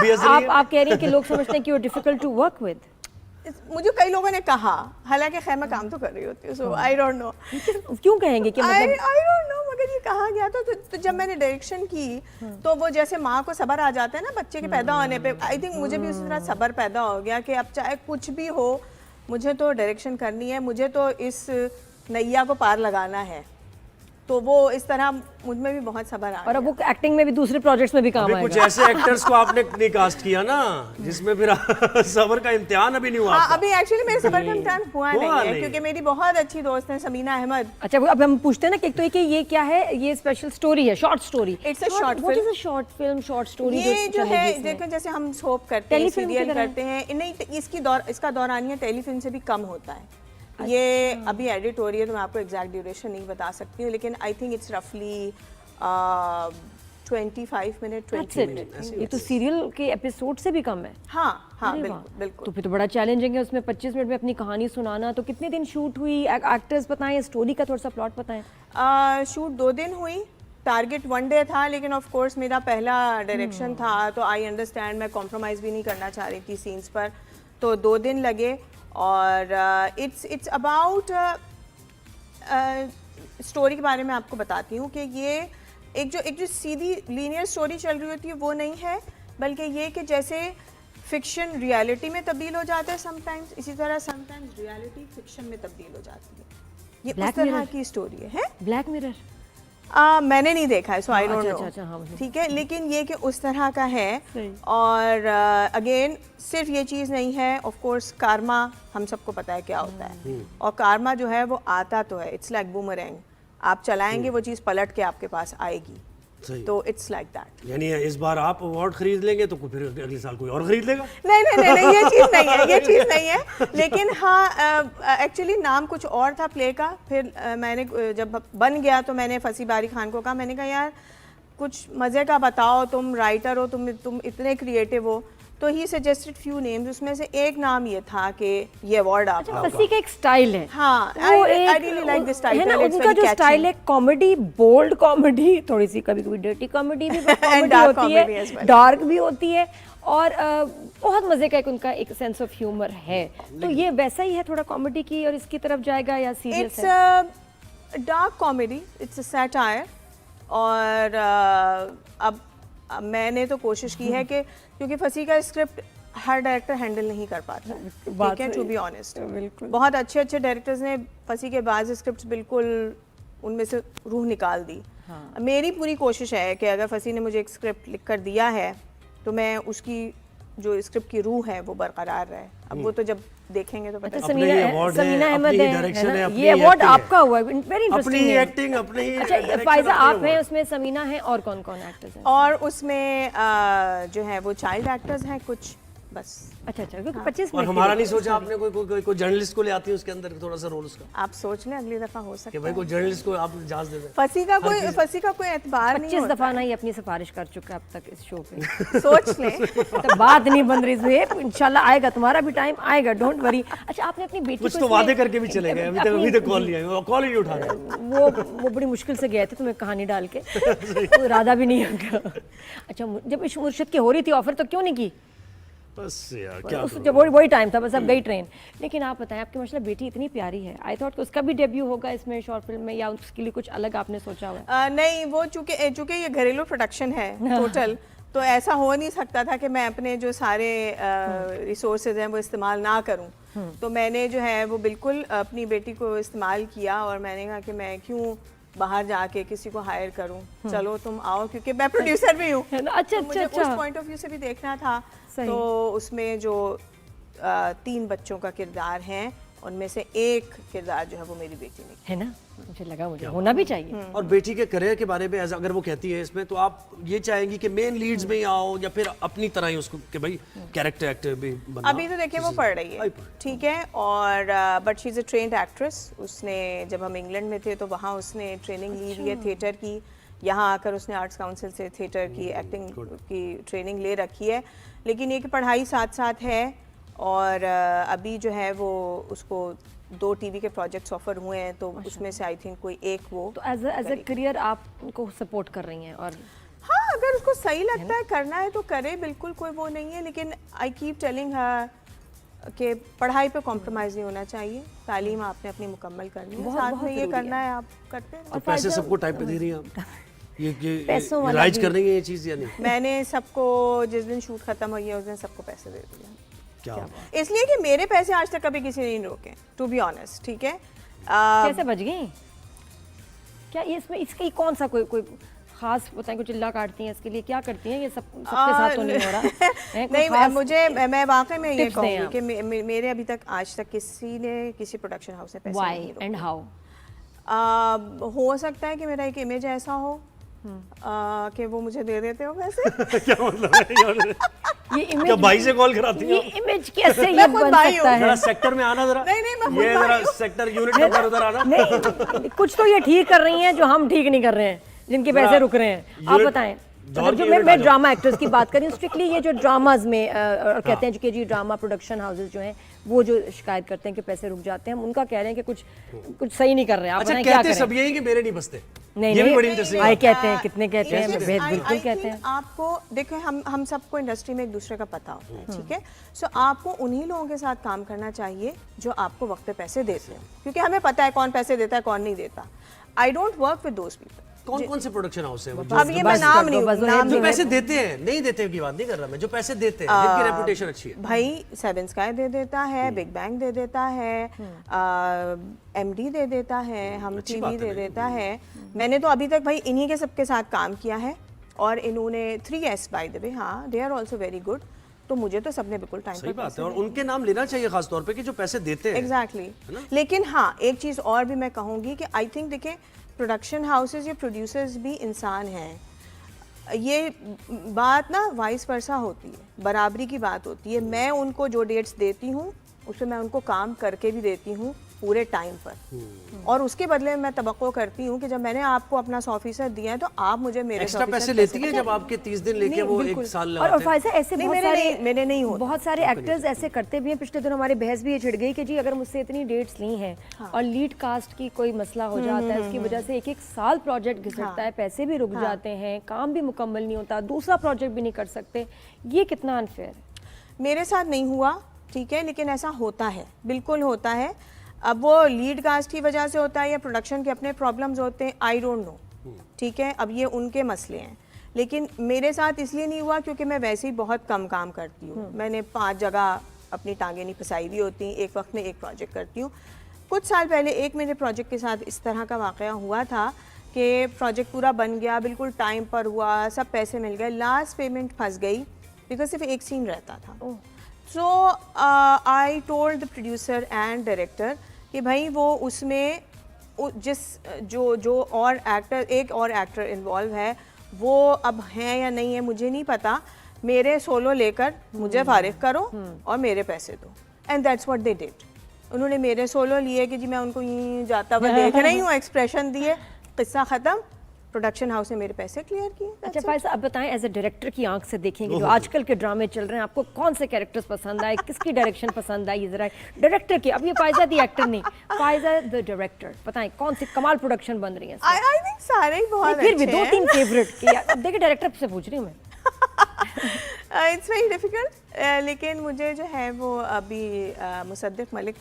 हंस रही है। आप कह रही हैं कि लोग समझते हैं कि वो डिफिकल्ट टू वर्क विद। मुझे कई लोगों ने कहा, हालांकि खैर मैं काम तो कर रही होती हूँ, सो आई डोंट नो क्यों कहेंगे कि आई मतलब डोंट नो, मगर ये कहा गया तो जब मैंने डायरेक्शन की तो वो जैसे माँ को सब्र आ जाता है ना बच्चे के पैदा होने पे, आई थिंक मुझे भी उसी तरह सब्र पैदा हो गया कि अब चाहे कुछ भी हो मुझे तो डायरेक्शन करनी है, मुझे तो इस नैया को पार लगाना है। तो वो इस तरह मुझ में भी बहुत सब्र आ और अब गया। वो एक्टिंग में भी दूसरे प्रोजेक्ट्स में भी काम अभी कुछ आएगा। ऐसे एक्टर्स को आपने नहीं कास्ट किया ना जिसमें फिर सबर का इम्तिहान अभी नहीं हुआ हाँ, आपका। अभी एक्चुअली मेरे सब्र का इम्तिहान हुआ नहीं है नहीं। क्योंकि मेरी बहुत अच्छी दोस्त है समीना अहमद। अच्छा, अब हम पूछते हैं ना कि एक तो कि ये क्या है, ये स्पेशल स्टोरी है, short story. It's a short what is film. A short film, short story ये जो है देखो जैसे हम सोप करते हैं, टेलीफिल्म की सीरियल तरह? करते हैं, नहीं इसका दौरानिया टेलीफिल्म से भी कम होता है। ये अभी एडिट हो रही है तो मैं आपको एग्जैक्ट ड्यूरेशन नहीं बता सकती हूँ, लेकिन आई थिंक इट्स रफली 25 मिनट 20 मिनट। ये तो सीरियल के एपिसोड से भी कम है। हाँ हाँ अरे बिल्कुल वाह। बिल्कुल। तो फिर तो बड़ा चैलेंजिंग है उसमें 25 मिनट में अपनी कहानी सुनाना। तो कितने दिन शूट हुई, एक्टर्स बताएं, स्टोरी का थोड़ा सा प्लॉट बताएं। शूट 2 दिन हुई, टारगेट 1 डे था, लेकिन ऑफ कोर्स मेरा पहला डायरेक्शन था तो आई अंडरस्टैंड, मैं कॉम्प्रोमाइज़ भी नहीं करना चाह रही थी सीन्स पर, तो 2 दिन लगे। और इट्स अबाउट स्टोरी के बारे में आपको बताती हूँ कि ये एक जो सीधी लीनियर स्टोरी चल रही होती है वो नहीं है, बल्कि ये कि जैसे फिक्शन रियलिटी में तब्दील हो जाता है समटाइम्स, इसी तरह समटाइम्स रियलिटी फिक्शन में तब्दील हो जाती है। ये उस Black तरह Mirror? की स्टोरी है। Black mirror. मैंने नहीं देखा है, सो आई डोंट अच्छा, नो। अच्छा, हाँ, मुझे- ठीक है, लेकिन ये कि उस तरह का है। सही। और अगेन सिर्फ ये चीज़ नहीं है, ऑफ कोर्स कारमा हम सबको पता है क्या होता है, और कारमा जो है वो आता तो है, इट्स लाइक बूमरैंग, आप चलाएंगे वो चीज़ पलट के आपके पास आएगी। सही। तो इट्स लाइक दैट। यानी इस बार आप अवार्ड खरीद लेंगे तो फिर अगले साल कोई और खरीद लेगा। नहीं नहीं नहीं नहीं, ये चीज़ नहीं है, ये चीज़ नहीं है। लेकिन हाँ एक्चुअली नाम कुछ और था प्ले का। फिर मैंने जब बन गया तो मैंने फसी बारी खान को कहा, मैंने कहा यार कुछ मज़े का बताओ, तुम राइटर हो, तुम इतने क्रिएटिव हो। तो ही सजेस्टेड फ्यू नेम्स, उसमें से एक नाम ये था कि ये अवार्ड आपका होगा। फसी का एक स्टाइल है। हाँ, वो I एक really like this title, है ना, it's उनका very जो catchy. स्टाइल है कॉमेडी, बोल्ड कॉमेडी, थोड़ी सी कभी कभी डर्टी कॉमेडी भी कॉमेडी dark होती comedy as है, well. डार्क भी होती है, और बहुत मजे का उनका एक सेंस ऑफ ह्यूमर है। तो ये वैसा ही है, थोड़ा कॉमेडी की और इसकी तरफ जाएगा या सीरियस इट्स है? Dark comedy, it's a satire. और अब मैंने तो कोशिश की है कि क्योंकि फसी का स्क्रिप्ट हर डायरेक्टर हैंडल नहीं कर पाता, ठीक है, टू बी ऑनेस्ट। बिल्कुल। बहुत अच्छे अच्छे डायरेक्टर्स ने फसी के बाद स्क्रिप्ट्स बिल्कुल उनमें से रूह निकाल दी। मेरी पूरी कोशिश है कि अगर फसी ने मुझे एक स्क्रिप्ट लिख कर दिया है तो मैं उसकी जो स्क्रिप्ट की रूह है वो बरकरार रहे। अब वो तो जब देखेंगे तो पता अच्छा, अपने ही award है, समीना अपनी अहमद ही है direction ना? है, अपनी ये ही अवार्ड acting है। आपका हुआ है, वेरी अपनी इंटरेस्टिंग ही है। एक्टिंग, अपनी ही अच्छा, direction, फायजा अपनी आप हैं award। उसमें, समीना है, और कौन कौन एक्टर्स हैं? और उसमें जो है वो चाइल्ड एक्टर्स हैं कुछ, बस। अच्छा अच्छा, क्योंकि 25 और मिनट हमारा नहीं सोचा आपने कोई जर्नलिस्ट को ले आती है उसके अंदर थोड़ा सा रोल उसका, आप सोच लें अगली दफा हो कि सकता भाई है। कोई जर्नलिस्ट को आप इजाजत दे दें। फसी का कोई एतबार नहीं 25 होता। दफा नहीं अपनी सिफारिश कर चुका अब तक इस शो पे। सोच लें। तो बात नहीं बन रही है, इंशाल्लाह आएगा, तुम्हारा भी टाइम आएगा, डोंट वरी। अच्छा, आपने अपनी बेटी कुछ को तो इसमें- वादे करके भी चले गए, अभी तक कॉल नहीं आई, कॉल ही नहीं उठा रहे। वो बड़ी मुश्किल से गए थे तुम्हें कहानी डाल के, तो इरादा भी नहीं होगा। अच्छा, जब इश्क मुर्शिद की हो रही थी ऑफर तो क्यों नहीं की? बस यार क्या उस जब वही टाइम था, बस अब गई ट्रेन। लेकिन आप बताएं, आपकी माशाल्लाह बेटी इतनी प्यारी है, आई थॉट कि उसका भी डेब्यू होगा इसमें शॉर्ट फिल्म में, या उसके लिए कुछ अलग आपने सोचा हुआ है? नहीं, वो चूंकि ये घरेलू प्रोडक्शन है टोटल, तो ऐसा हो नहीं सकता था कि मैं अपने जो सारे रिसोर्सेज हैं वो इस्तेमाल ना करूं। तो मैंने जो है वो बिल्कुल अपनी बेटी को इस्तेमाल किया, और मैंने कहा कि मैं क्यों बाहर जाके किसी को हायर करूं, चलो तुम आओ, क्योंकि मैं प्रोड्यूसर भी हूँ। है ना? अच्छा तो मुझे अच्छा उस अच्छा, पॉइंट ऑफ व्यू से भी देखना था। सही। तो उसमें जो 3 बच्चों का किरदार है, उनमें से एक किरदार जो है वो मेरी बेटी ने। है ना? मुझे लगा मुझे होना भी चाहिए। और बेटी के करियर के बारे में अगर वो कहती है इसमें, तो आप ये चाहेंगी कि मेन लीड्स में ही आओ, या फिर अपनी तरह ही उसको कि भाई कैरेक्टर एक्टर भी बनना? अभी तो देखिए वो पढ़ रही है, ठीक है, और but she is a trained actress. उसने जब हम इंग्लैंड में थे तो वहाँ उसने ट्रेनिंग ली हुई है थिएटर की, यहाँ आकर उसने आर्ट्स काउंसिल से थिएटर की एक्टिंग की ट्रेनिंग ले रखी है। लेकिन ये कि पढ़ाई साथ साथ है, और अभी जो है वो उसको 2 टीवी के प्रोजेक्ट्स ऑफर हुए हैं, तो उसमें से आई थिंक कोई एक वो तो एज अ करियर आप उनको सपोर्ट कर रही हैं? और हाँ अगर उसको सही लगता है करना है तो करे, बिल्कुल कोई वो नहीं है, लेकिन आई कीप टेलिंग हर कि पढ़ाई पे कॉम्प्रोमाइज़ नहीं होना चाहिए, तालीम आपने अपनी मुकम्मल करनी है, साथ में ये करना है आप करते हैं। तो पैसे सबको टाइम पे दे रही हैं आप? ये पैसों वाला राइज भी। कर रही है ये चीज़ या नहीं? मैंने सबको जिस दिन शूट खत्म हो गया उस दिन सबको पैसे दे दिए, क्या बात। इसलिए कि मेरे पैसे आज तक कभी किसी ने नहीं रोके, टू बी ऑनेस्ट, ठीक है। कैसे बच गई? क्या ये इसमें इसका कौन सा कोई खास बताएं, कुछ चिल्ला काटती हैं इसके लिए, क्या करती हैं? ये सबके साथ तो नहीं हो रहा है? नहीं, खास मैं वाकई में ये tips दें कहूँगी आप। कि मेरे अभी तक आज तक किसी ने किसी प्रोडक्शन हाउस ने पैसे व्हाई नहीं रोके। And how? हो सकता है कि मेरा एक इमेज ऐसा हो कि वो मुझे दे देते हो पैसे। क्या मतलब है यार? ये क्या इमेज, भाई से कॉल कराती ये हैं? इमेज कैसे मैं ये खुद बन भाई सकता हूँ। जरा है? सेक्टर में आना जरा। नहीं, मैं खुद ये भाई जरा हूँ। सेक्टर यूनिट नंबर उधर आना। नहीं, कुछ तो ये ठीक कर रही हैं जो हम ठीक नहीं कर रहे हैं, जिनके पैसे रुक रहे हैं। आप यूनिट- बताएं। दौर जो की मैं यूनिट आ जाओ। ड्रामा एक्टर्स की बात करी, स्ट्रिक्टली ये जो ड्रामाज में और कहते हैं कि जी ड्रामा प्रोडक्शन हाउसेज जो हैं वो जो शिकायत करते हैं कि पैसे रुक जाते हैं, हम उनका कह रहे हैं कि कुछ सही नहीं कर रहे हैं। आप अच्छा, बताएं क्या कहते करें? सब यही कि मेरे नहीं बसते। नहीं ये भी बड़ी नहीं, इंटरेस्टिंग आए बात। कहते हैं, कितने कहते हैं, Yes, भेद I बिल्कुल कहते think हैं। आपको देखो, हम सबको इंडस्ट्री में एक दूसरे का पता होता है, ठीक है। सो आपको उन्हीं लोगों के साथ काम करना चाहिए जो आपको वक्त पे पैसे देते हैं, क्योंकि हमें पता है कौन पैसे देता है कौन नहीं देता। I don't work with those people. कौन कौन से प्रोडक्शन हाउस हैं वो अब ये मैं बस नाम कर नहीं दो, बस वो नाम एक जो नहीं पैसे देते हैं? नहीं देते की बात नहीं कर रहा मैं, जो पैसे देते हैं जिनकी रेपुटेशन अच्छी है। भाई, सेवन स्काई दे देता है, बिग बैंग दे देता है, एमडी दे देता है, हम अच्छी टीवी बात है दे भाई। देता है। मैंने तो अभी तक भाई इन्हीं के सबके साथ काम किया है, और इन्होंने 3S बाय द वे, हाँ, they are also very good. तो मुझे तो सबने बिल्कुल टाइम सही बात है, और उनके नाम लेना चाहिए खास तौर पे कि जो पैसे देते हैं। एग्जैक्टली। लेकिन हाँ, एक चीज़ और भी मैं कहूँगी कि आई थिंक देखें, प्रोडक्शन हाउसेज या प्रोड्यूसर्स भी इंसान हैं। ये बात ना वाइस वर्सा होती है, बराबरी की बात होती है। मैं उनको जो डेट्स देती हूँ उस पर मैं उनको काम करके भी देती हूँ पूरे टाइम पर, और उसके बदले में मैं तवक्को करती हूँ कि जब मैंने आपको अपना 100% दिया है तो आप मुझे मेरे एक्स्ट्रा 100% पैसे लेती है जब आपके 30 दिन लेके नहीं, वो बिल्कुल। एक साल और लगाते हैं। फायजा ऐसे नहीं, बहुत नहीं होता। बहुत सारे एक्टर्स ऐसे करते भी हैं। पिछले दिन हमारे बहस भी ये छिड़ गई कि जी अगर मुझसे इतनी डेट्स ली हैं और लीड कास्ट की कोई मसला हो जाता है, उसकी वजह से एक साल प्रोजेक्ट घिसटता है, पैसे भी रुक जाते हैं, काम भी मुकम्मल नहीं होता, दूसरा प्रोजेक्ट भी नहीं कर सकते। ये कितना अनफेयर है? मेरे साथ नहीं हुआ, ठीक है, लेकिन ऐसा होता है, बिल्कुल होता है। अब वो लीड कास्ट की वजह से होता है या प्रोडक्शन के अपने प्रॉब्लम्स होते हैं, आई डोंट नो, ठीक है। अब ये उनके मसले हैं, लेकिन मेरे साथ इसलिए नहीं हुआ क्योंकि मैं वैसे ही बहुत कम काम करती हूँ। मैंने 5 जगह अपनी टांगें नहीं फंसाई हुई होती, एक वक्त में एक प्रोजेक्ट करती हूँ। कुछ साल पहले एक मेरे प्रोजेक्ट के साथ इस तरह का वाक़या हुआ था कि प्रोजेक्ट पूरा बन गया, बिल्कुल टाइम पर हुआ, सब पैसे मिल गए, लास्ट पेमेंट फंस गई बिकॉज सिर्फ एक सीन रहता था। So I told the producer and director कि भाई वो उसमें जिस जो और एक्टर, एक और एक्टर इन्वॉल्व है, वो अब हैं या नहीं है मुझे नहीं पता, मेरे सोलो लेकर मुझे फारिग करो और मेरे पैसे दो। And that's what they did. उन्होंने मेरे सोलो लिए कि जी मैं उनको यूं जाता हुआ देख रही हूँ, एक्सप्रेशन दिए, किस्सा ख़त्म, प्रोडक्शन हाउस ने मेरे पैसे क्लियर किए। अच्छा फायजा, अब बताएं एज ए डायरेक्टर की आंख से देखेंगे जो आजकल के ड्रामे चल रहे हैं, आपको कौन से कैरेक्टर्स पसंद आए, किसकी डायरेक्शन पसंद आई? जरा डायरेक्टर की, अब ये फायजा दी एक्टर नहीं, फायजा द डायरेक्टर, बताएं कौन सी कमाल प्रोडक्शन बन रही है? आई थिंक सारे ही बहुत फिर भी अच्छे 2-3 फेवरेट की, अब देखिए डायरेक्टर से पूछ रही हूँ मैं। इट्स वेरी डिफिकल्ट, लेकिन मुझे जो है वो अभी मुसद्दिक मलिक